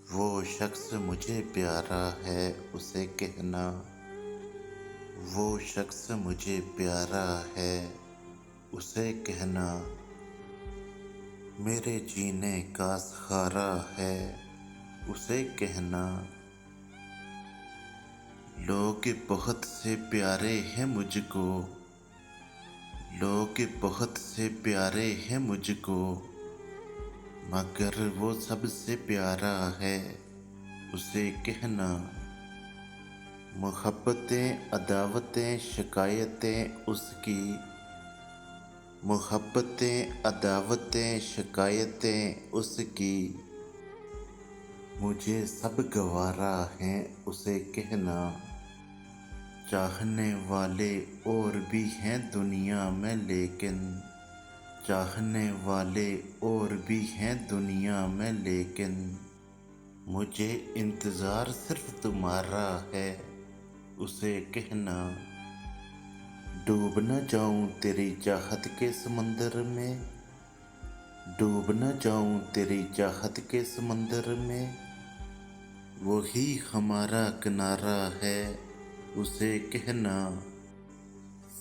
वो शख्स मुझे प्यारा है उसे कहना। वो शख्स मुझे प्यारा है उसे कहना। मेरे जीने का सहारा है उसे कहना। लोग बहुत से प्यारे हैं मुझको। लोग बहुत से प्यारे हैं मुझको, मगर वो सबसे प्यारा है उसे कहना। मोहब्बतें अदावतें शिकायतें उसकी। मोहब्बतें अदावतें शिकायतें उसकी। मुझे सब गवारा हैं उसे कहना। चाहने वाले और भी हैं दुनिया में लेकिन। चाहने वाले और भी हैं दुनिया में लेकिन। मुझे इंतज़ार सिर्फ तुम्हारा है उसे कहना। डूब न जाऊं तेरी चाहत के समंदर में। डूब न जाऊं तेरी चाहत के समंदर में। वही हमारा किनारा है उसे कहना।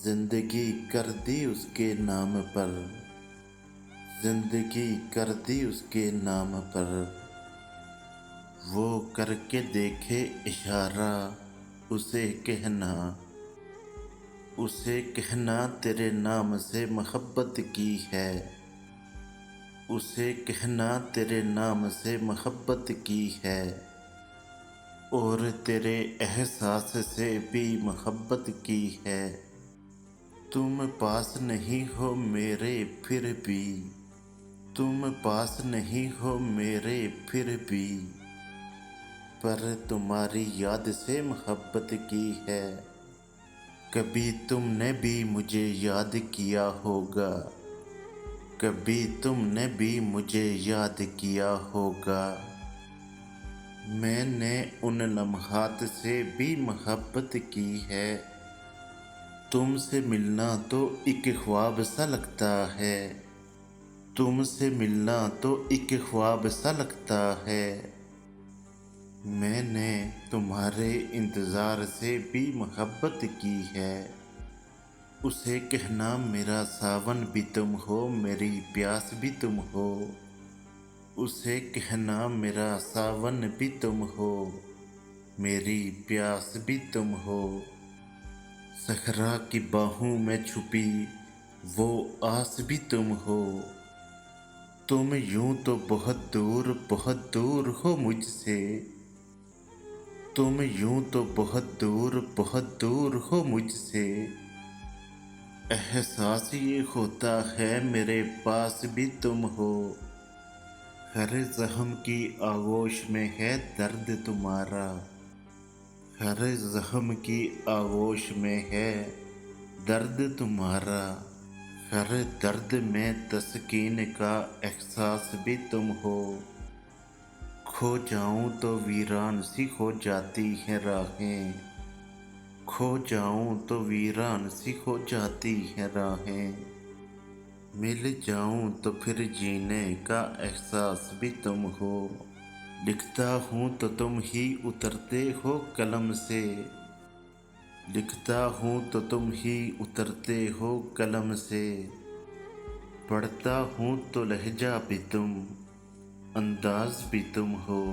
जिंदगी कर दी उसके नाम पर। जिंदगी कर दी उसके नाम पर। वो करके देखे इशारा उसे कहना। उसे कहना तेरे नाम से मोहब्बत की है। उसे कहना तेरे नाम से मोहब्बत की है। और तेरे एहसास से भी मोहब्बत की है। तुम पास नहीं हो मेरे फिर भी। तुम पास नहीं हो मेरे फिर भी। पर तुम्हारी याद से मोहब्बत की है। कभी तुमने भी मुझे याद किया होगा। कभी तुमने भी मुझे याद किया होगा। मैंने उन लम्हात से भी मोहब्बत की है। तुमसे मिलना तो एक ख्वाब सा लगता है। तुमसे मिलना तो एक ख्वाब सा लगता है। मैंने तुम्हारे इंतज़ार से भी मोहब्बत की है। उसे कहना मेरा सावन भी तुम हो मेरी प्यास भी तुम हो। उसे कहना मेरा सावन भी तुम हो मेरी प्यास भी तुम हो। सहरा की बाहों में छुपी वो आस भी तुम हो। तुम यूं तो बहुत दूर हो मुझसे। तुम यूं तो बहुत दूर हो मुझसे। एहसास ये होता है मेरे पास भी तुम हो। हर ज़ख्म की आगोश में है दर्द तुम्हारा। हर ज़ख्म की आगोश में है दर्द तुम्हारा। हर दर्द में तस्कीन का एहसास भी तुम हो। खो जाऊं तो वीरान सी हो जाती हैं राहें। खो जाऊं तो वीरान सी हो जाती हैं राहें। मिल जाऊं तो फिर जीने का एहसास भी तुम हो। लिखता हूँ तो तुम ही उतरते हो कलम से। लिखता हूँ तो तुम ही उतरते हो कलम से। पढ़ता हूँ तो लहजा भी तुम, अंदाज भी तुम हो।